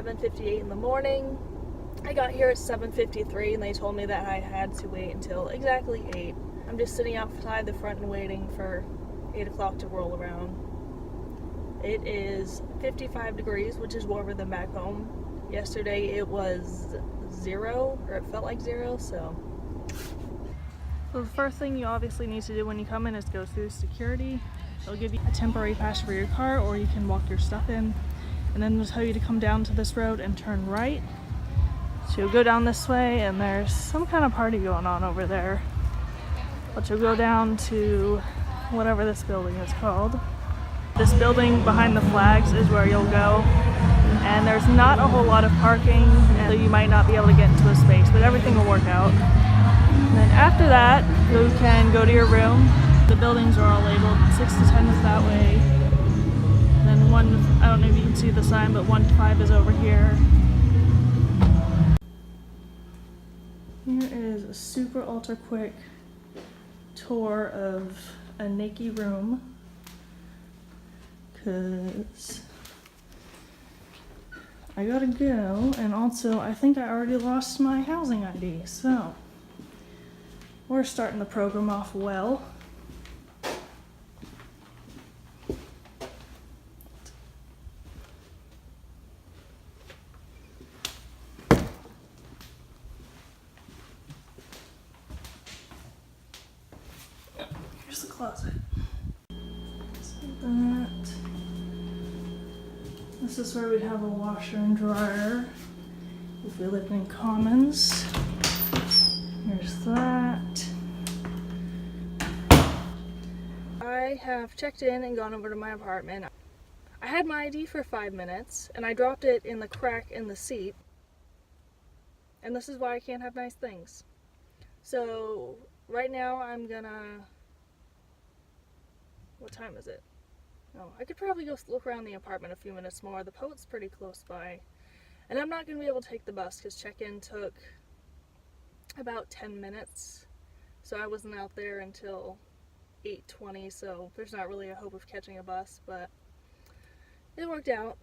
7:58 in the morning. I got here at 7:53 and they told me that I had to wait until exactly 8. I'm just sitting outside the front and waiting for 8 o'clock to roll around. It is 55 degrees, which is warmer than back home. Yesterday it was 0, or it felt like 0, so the first thing you obviously need to do when you come in is go through security. They'll give you a temporary pass for your car, or you can walk your stuff in. And then they'll tell you to come down to this road and turn right. So you'll go down this way, and there's some kind of party going on over there. But you'll go down to whatever this building is called. This building behind the flags is where you'll go. And there's not a whole lot of parking, and so you might not be able to get into a space, but everything will work out. And then after that, you can go to your room. The buildings are all labeled. 6 to 10 is that way. And then 1, I don't know if you can see the sign, but 1 to 5 is over here. Here is a super ultra quick tour of a naked room. Cause I gotta go, and also I think I already lost my housing ID, so we're starting the program off well. Here's the closet. So that. This is where we'd have a washer and dryer if we lived in commons. Here's that. I have checked in and gone over to my apartment. I had my ID for 5 minutes and I dropped it in the crack in the seat. And this is why I can't have nice things. So right now I'm gonna... What time is it? No, I could probably go look around the apartment a few minutes more. The poet's pretty close by. And I'm not going to be able to take the bus because check-in took about 10 minutes. So I wasn't out there until 8:20, so there's not really a hope of catching a bus, but it worked out.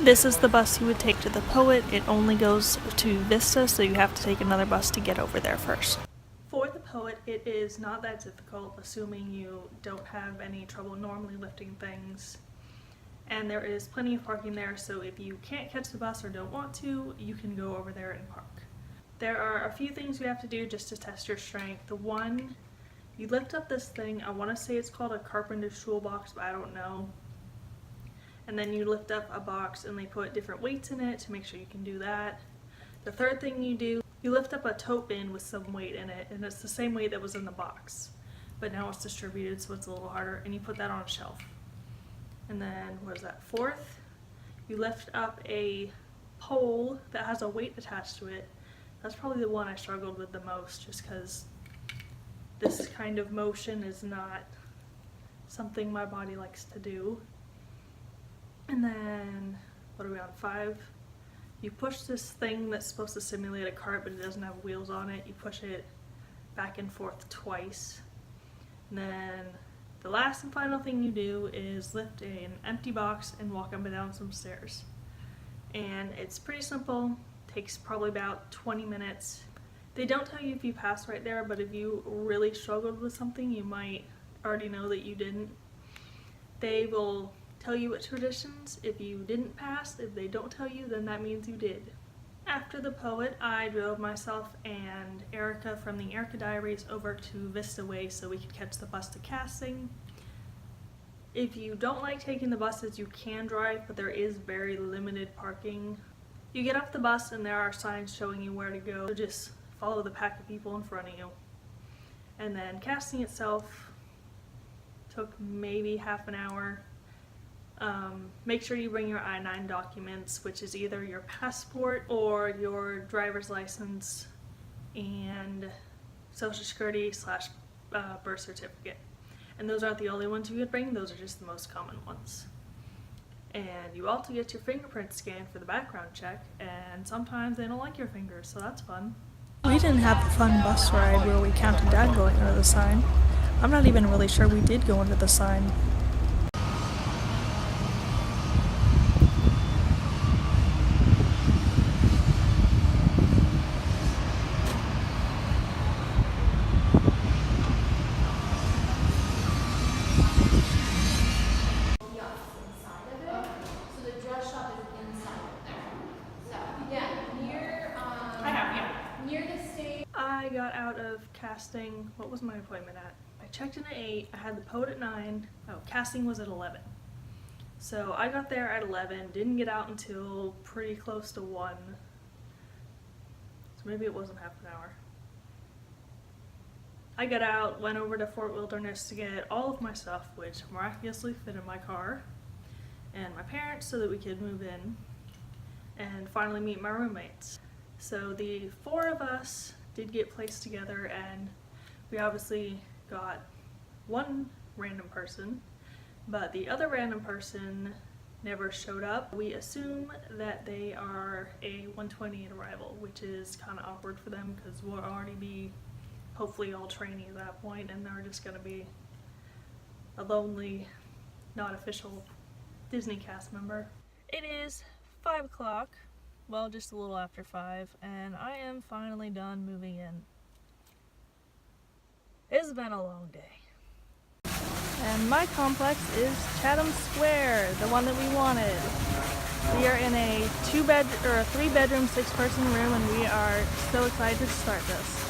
This is the bus you would take to the poet. It only goes to Vista, so you have to take another bus to get over there first. For the poet, it is not that difficult, assuming you don't have any trouble normally lifting things. And there is plenty of parking there, so if you can't catch the bus or don't want to, you can go over there and park. There are a few things you have to do just to test your strength. The one, you lift up this thing, I want to say it's called a carpenter's toolbox, but I don't know. And then you lift up a box and they put different weights in it to make sure you can do that. The third thing you do, you lift up a tote bin with some weight in it, and it's the same weight that was in the box, but now it's distributed, so it's a little harder, and you put that on a shelf. And then, what is that? Fourth, you lift up a pole that has a weight attached to it. That's probably the one I struggled with the most, just because this kind of motion is not something my body likes to do. And then, what are we on? 5? You push this thing that's supposed to simulate a cart, but it doesn't have wheels on it. You push it back and forth twice. And then the last and final thing you do is lift an empty box and walk up and down some stairs. And it's pretty simple. Takes probably about 20 minutes. They don't tell you if you pass right there, but if you really struggled with something, you might already know that you didn't. They will tell you what traditions. If you didn't pass, if they don't tell you, then that means you did. After the poet, I drove myself and Erica from the Erica Diaries over to Vista Way so we could catch the bus to casting. If you don't like taking the buses, you can drive, but there is very limited parking. You get off the bus and there are signs showing you where to go, so just follow the pack of people in front of you. And then casting itself took maybe half an hour. Make sure you bring your I-9 documents, which is either your passport or your driver's license and social security / birth certificate. And those aren't the only ones you could bring, those are just the most common ones. And you also get your fingerprint scanned for the background check, and sometimes they don't like your fingers, so that's fun. We didn't have the fun bus ride where we counted down going under the sign. I'm not even really sure we did go under the sign. casting, what was my appointment at? I checked in at 8, I had the poet at 9, oh, casting was at 11. So I got there at 11, didn't get out until pretty close to 1. So maybe it wasn't half an hour. I got out, went over to Fort Wilderness to get all of my stuff, which miraculously fit in my car, and my parents so that we could move in and finally meet my roommates. So the 4 of us did get placed together, and we obviously got one random person, but the other random person never showed up. We assume that they are a 120 arrival, which is kind of awkward for them because we'll already be hopefully all training at that point, and they're just going to be a lonely, not official Disney cast member. It is 5 o'clock, well, just a little after 5, and I am finally done moving in. It's been a long day. And my complex is Chatham Square, the one that we wanted. We are in a 3-bedroom, 6-person room, and we are so excited to start this.